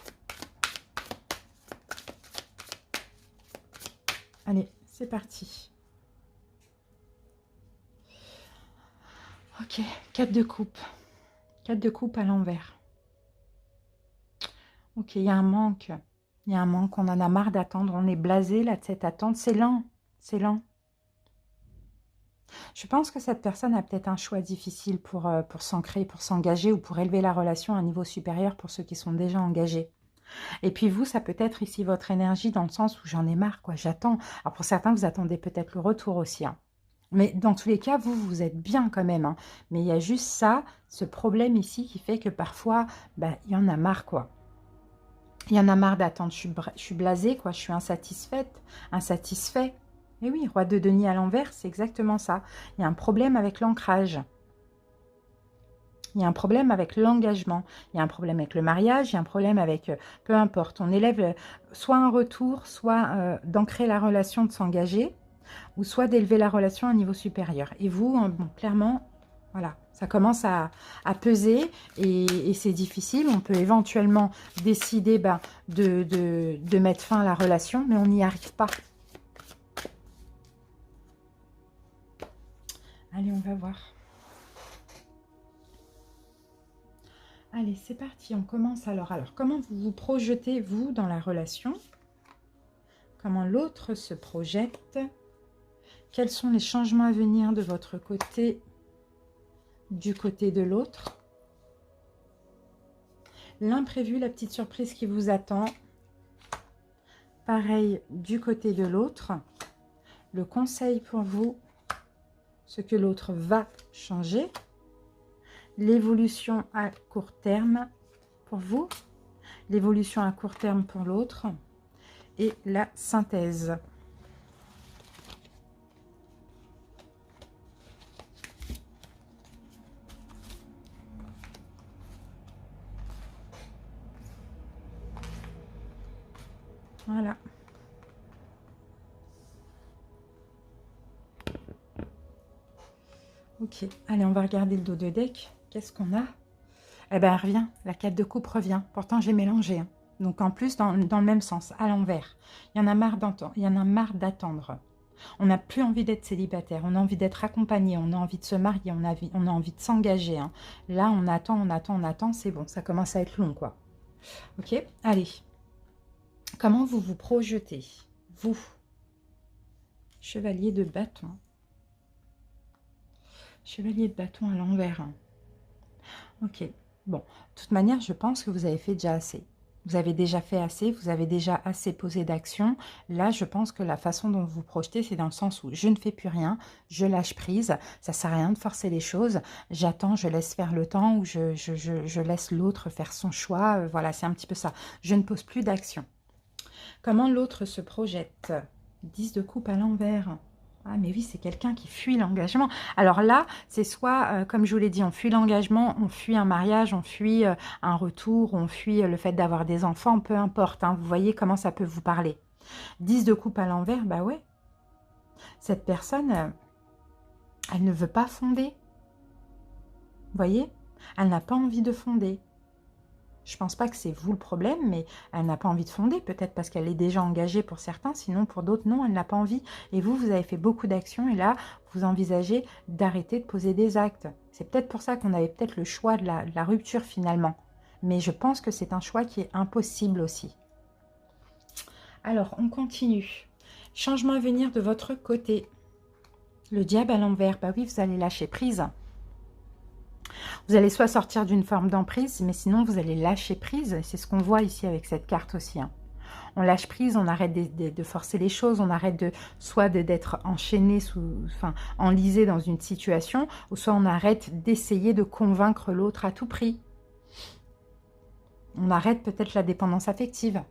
Allez, c'est parti. Ok, 4 de coupe. 4 de coupe à l'envers. Ok, il y a un manque. Il y a un manque, on en a marre d'attendre. On est blasé là de cette attente. C'est lent, c'est lent. Je pense que cette personne a peut-être un choix difficile pour s'ancrer, pour s'engager ou pour élever la relation à un niveau supérieur pour ceux qui sont déjà engagés. Et puis vous, ça peut être ici votre énergie dans le sens où j'en ai marre, quoi, j'attends. Alors pour certains, vous attendez peut-être le retour aussi, hein. Mais dans tous les cas, vous êtes bien quand même, hein. Mais il y a juste ça, ce problème ici qui fait que parfois, bah, il y en a marre, quoi. Il y en a marre d'attendre, je suis blasée, quoi, je suis insatisfaite, insatisfait. Et oui, roi de denier à l'envers, c'est exactement ça. Il y a un problème avec l'ancrage. Il y a un problème avec l'engagement. Il y a un problème avec le mariage, il y a un problème avec, peu importe, on élève soit un retour, soit d'ancrer la relation, de s'engager, ou soit d'élever la relation à un niveau supérieur. Et vous, bon, clairement, voilà, ça commence à peser et c'est difficile. On peut éventuellement décider de mettre fin à la relation, mais on n'y arrive pas. Allez, on va voir. Allez, c'est parti, on commence alors. Alors, comment vous vous projetez, vous, dans la relation? Comment l'autre se projette? Quels sont les changements à venir de votre côté, du côté de l'autre? L'imprévu, la petite surprise qui vous attend. Pareil, du côté de l'autre. Le conseil pour vous, ce que l'autre va changer. L'évolution à court terme pour vous, l'évolution à court terme pour l'autre et la synthèse. Voilà. Ok, allez, on va regarder le dos de deck. Qu'est-ce qu'on a? Eh bien, elle revient. La 4 de coupe revient. Pourtant, j'ai mélangé, hein. Donc, en plus, dans le même sens, à l'envers. Il y en a marre d'entendre. Il y en a marre d'attendre. On n'a plus envie d'être célibataire. On a envie d'être accompagné. On a envie de se marier. On a envie de s'engager, hein. Là, on attend, on attend, on attend. C'est bon, ça commence à être long, quoi. Ok, allez. Comment vous vous projetez? Vous. Chevalier de bâton. Chevalier de bâton à l'envers. Ok. Bon, de toute manière, je pense que vous avez fait déjà assez. Vous avez déjà fait assez, vous avez déjà assez posé d'action. Là, je pense que la façon dont vous vous projetez, c'est dans le sens où je ne fais plus rien, je lâche prise, ça ne sert à rien de forcer les choses, j'attends, je laisse faire le temps, ou je laisse l'autre faire son choix. Voilà, c'est un petit peu ça. Je ne pose plus d'action. Comment l'autre se projette? 10 de coupe à l'envers. Ah mais oui, c'est quelqu'un qui fuit l'engagement. Alors là, c'est soit, comme je vous l'ai dit, on fuit l'engagement, on fuit un mariage, on fuit un retour, on fuit le fait d'avoir des enfants, peu importe, hein, vous voyez comment ça peut vous parler. 10 de coupe à l'envers, bah ouais. Cette personne, elle ne veut pas fonder. Vous voyez? Elle n'a pas envie de fonder. Je ne pense pas que c'est vous le problème, mais elle n'a pas envie de fonder, peut-être parce qu'elle est déjà engagée pour certains, sinon pour d'autres, non, elle n'a pas envie. Et vous, vous avez fait beaucoup d'actions et là, vous envisagez d'arrêter de poser des actes. C'est peut-être pour ça qu'on avait peut-être le choix de la rupture finalement. Mais je pense que c'est un choix qui est impossible aussi. Alors, on continue. Changement à venir de votre côté. Le diable à l'envers, bah oui, vous allez lâcher prise. Vous allez soit sortir d'une forme d'emprise, mais sinon vous allez lâcher prise. C'est ce qu'on voit ici avec cette carte aussi, hein. On lâche prise, on arrête de forcer les choses, on arrête soit d'être enchaîné, enlisé dans une situation, ou soit on arrête d'essayer de convaincre l'autre à tout prix. On arrête peut-être la dépendance affective.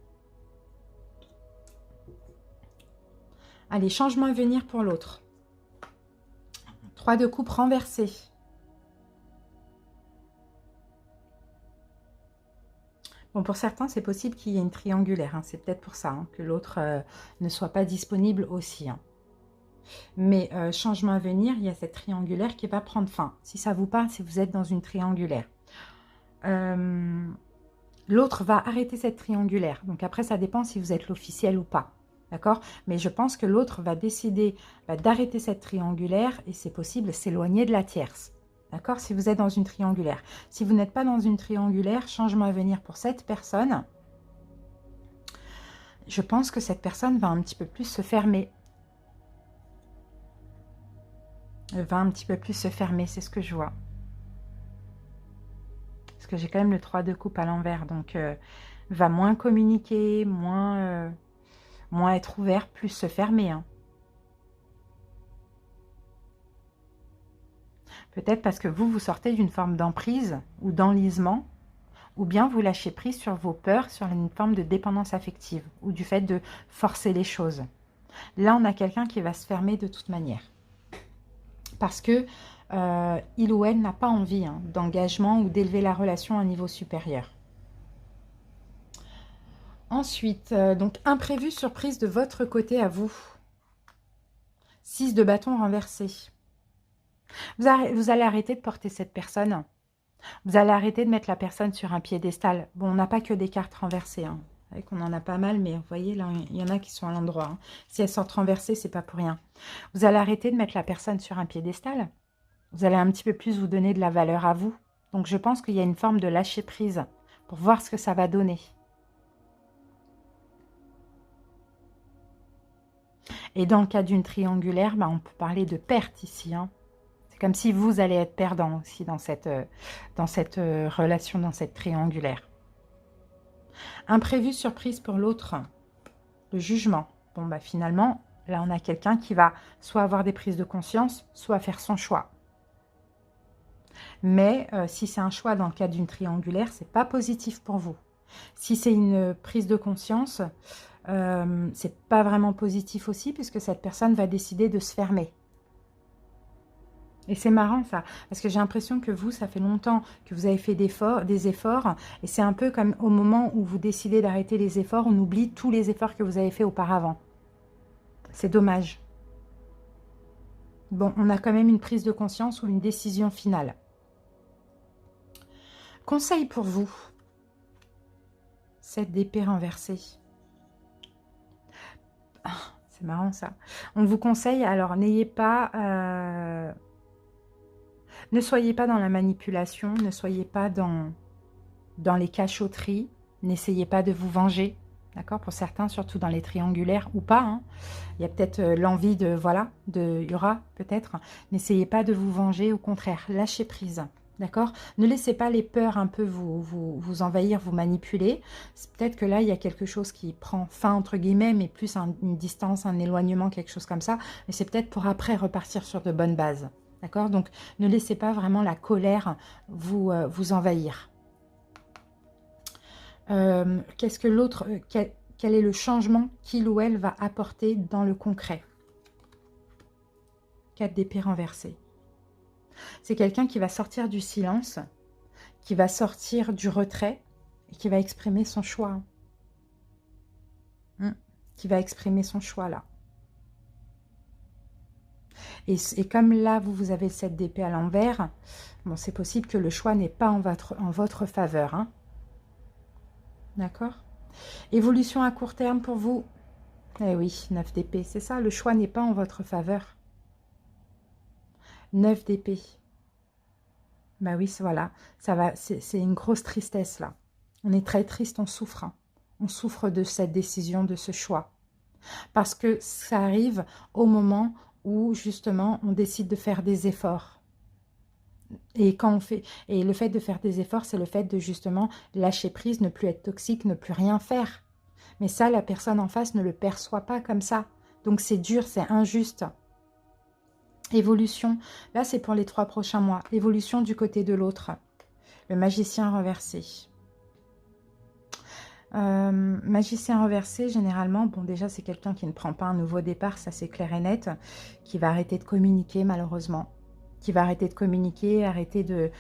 Allez, changement à venir pour l'autre. 3 de coupe renversé. Bon, pour certains, c'est possible qu'il y ait une triangulaire, hein. C'est peut-être pour ça, hein, que l'autre ne soit pas disponible aussi, hein. Mais changement à venir, il y a cette triangulaire qui va prendre fin. Si ça vous parle, si vous êtes dans une triangulaire. L'autre va arrêter cette triangulaire. Donc après, ça dépend si vous êtes l'officiel ou pas. D'accord? Mais je pense que l'autre va décider d'arrêter cette triangulaire et c'est possible s'éloigner de la tierce. D'accord? Si vous êtes dans une triangulaire. Si vous n'êtes pas dans une triangulaire, changement à venir pour cette personne. Je pense que cette personne va un petit peu plus se fermer. Elle va un petit peu plus se fermer, c'est ce que je vois. Parce que j'ai quand même le 3 de coupe à l'envers, donc va moins communiquer, moins être ouvert, plus se fermer. Hein. Peut-être parce que vous sortez d'une forme d'emprise ou d'enlisement, ou bien vous lâchez prise sur vos peurs, sur une forme de dépendance affective, ou du fait de forcer les choses. Là, on a quelqu'un qui va se fermer de toute manière. Parce que il ou elle n'a pas envie d'engagement ou d'élever la relation à un niveau supérieur. Ensuite, donc imprévu, surprise de votre côté à vous. 6 de bâton renversé. Vous allez arrêter de porter cette personne. Vous allez arrêter de mettre la personne sur un piédestal. Bon, on n'a pas que des cartes renversées. Hein. Vous voyez qu'on en a pas mal, mais vous voyez, là, il y en a qui sont à l'endroit. Hein. Si elles sortent renversées, c'est pas pour rien. Vous allez arrêter de mettre la personne sur un piédestal. Vous allez un petit peu plus vous donner de la valeur à vous. Donc, je pense qu'il y a une forme de lâcher prise pour voir ce que ça va donner. Et dans le cas d'une triangulaire, on peut parler de perte ici. Hein. C'est comme si vous allez être perdant aussi dans cette relation, dans cette triangulaire. Imprévu, surprise pour l'autre. Le jugement. Bon, finalement, là, on a quelqu'un qui va soit avoir des prises de conscience, soit faire son choix. Mais si c'est un choix dans le cas d'une triangulaire, c'est pas positif pour vous. Si c'est une prise de conscience, c'est pas vraiment positif aussi, puisque cette personne va décider de se fermer. Et c'est marrant ça, parce que j'ai l'impression que vous, ça fait longtemps que vous avez fait des efforts, et c'est un peu comme au moment où vous décidez d'arrêter les efforts, on oublie tous les efforts que vous avez fait auparavant. C'est dommage. Bon, on a quand même une prise de conscience ou une décision finale. Conseil pour vous. 7 d'épée renversée. Ah, c'est marrant ça. On vous conseille, alors n'ayez pas... ne soyez pas dans la manipulation, ne soyez pas dans les cachotteries, n'essayez pas de vous venger, d'accord? Pour certains, surtout dans les triangulaires ou pas, hein. Il y a peut-être l'envie de, voilà, il y aura peut-être. N'essayez pas de vous venger, au contraire, lâchez prise, d'accord? Ne laissez pas les peurs un peu vous envahir, vous manipuler. Peut-être que là, il y a quelque chose qui prend fin, entre guillemets, mais plus une distance, un éloignement, quelque chose comme ça. Mais c'est peut-être pour après repartir sur de bonnes bases. D'accord? Donc, ne laissez pas vraiment la colère vous envahir. Qu'est-ce que l'autre... quel est le changement qu'il ou elle va apporter dans le concret? 4 d'épée renversée. C'est quelqu'un qui va sortir du silence, qui va sortir du retrait et qui va exprimer son choix. Qui va exprimer son choix, là. Et comme là, vous avez le 7 d'épée à l'envers, bon, c'est possible que le choix n'est pas en votre faveur. Hein. D'accord? Évolution à court terme pour vous. Eh oui, 9 d'épée, c'est ça, le choix n'est pas en votre faveur. 9 d'épée. Bah oui, voilà, ça va, c'est une grosse tristesse là. On est très triste, on souffre. Hein. On souffre de cette décision, de ce choix. Parce que ça arrive au moment où justement on décide de faire des efforts. Et quand on fait, et le fait de faire des efforts, c'est le fait de justement lâcher prise, ne plus être toxique, ne plus rien faire. Mais ça, la personne en face ne le perçoit pas comme ça. Donc c'est dur, c'est injuste. Évolution, là c'est pour les 3 prochains mois. Évolution du côté de l'autre. Le magicien renversé. Magicien renversé, généralement, bon déjà c'est quelqu'un qui ne prend pas un nouveau départ, ça c'est clair et net, qui va arrêter de communiquer malheureusement, qui va arrêter de communiquer, arrêter de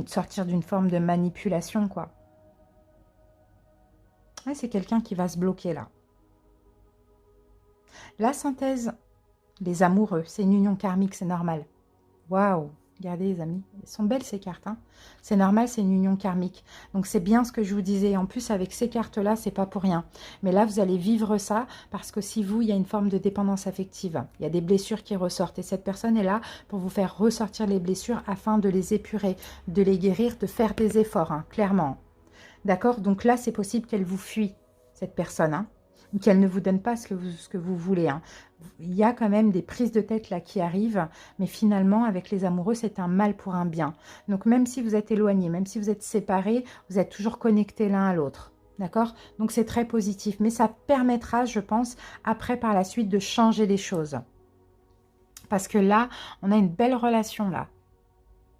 sortir d'une forme de manipulation quoi. Ouais, c'est quelqu'un qui va se bloquer là. La synthèse, les amoureux, c'est une union karmique, c'est normal. Waouh! Regardez les amis, elles sont belles ces cartes. Hein, c'est normal, c'est une union karmique. Donc c'est bien ce que je vous disais. En plus, avec ces cartes-là, c'est pas pour rien. Mais là, vous allez vivre ça parce que si vous, il y a une forme de dépendance affective. Il y a des blessures qui ressortent. Et cette personne est là pour vous faire ressortir les blessures afin de les épurer, de les guérir, de faire des efforts, hein, clairement. D'accord? Donc là, c'est possible qu'elle vous fuit, cette personne. Hein, ou qu'elle ne vous donne pas ce que vous voulez. Hein. il y a quand même des prises de tête là qui arrivent, mais finalement, avec les amoureux, c'est un mal pour un bien. Donc, même si vous êtes éloignés, même si vous êtes séparés, vous êtes toujours connectés l'un à l'autre. D'accord? Donc, c'est très positif. Mais ça permettra, je pense, après, par la suite, de changer les choses. Parce que là, on a une belle relation là.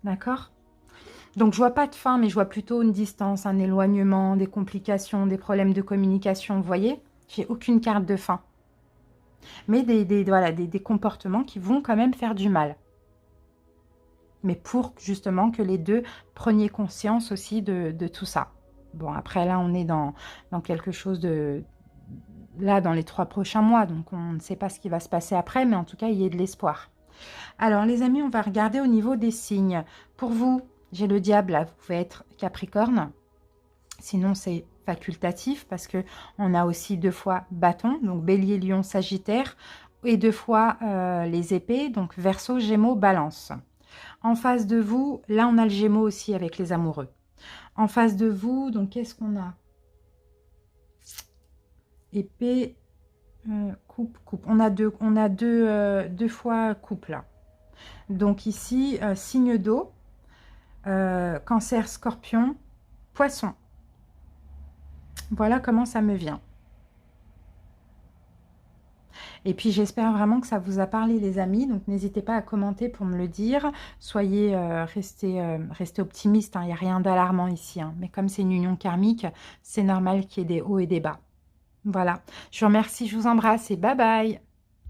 D'accord? Donc, je vois pas de fin, mais je vois plutôt une distance, un éloignement, des complications, des problèmes de communication. Vous voyez? J'ai aucune carte de fin. Mais voilà, des comportements qui vont quand même faire du mal. Mais pour justement que les deux preniez conscience aussi de tout ça. Bon, après là, on est dans quelque chose de... Là, dans les 3 prochains mois, donc on ne sait pas ce qui va se passer après, mais en tout cas, il y a de l'espoir. Alors, les amis, on va regarder au niveau des signes. Pour vous, j'ai le diable, là, vous pouvez être Capricorne. Sinon, c'est facultatif parce que on a aussi 2 fois bâton, donc Bélier, Lion, Sagittaire, et 2 fois les épées, donc Verseau, Gémeaux, Balance. En face de vous, là, on a le Gémeaux aussi avec les amoureux. En face de vous, donc qu'est-ce qu'on a? Épée, coupe, coupe. On a deux fois coupe là. Donc ici, signe d'eau, Cancer, Scorpion, Poisson. Voilà comment ça me vient. Et puis j'espère vraiment que ça vous a parlé les amis, donc n'hésitez pas à commenter pour me le dire. Soyez, restez optimistes, hein, il n'y a rien d'alarmant ici. Hein. Mais comme c'est une union karmique, c'est normal qu'il y ait des hauts et des bas. Voilà, je vous remercie, je vous embrasse et bye bye.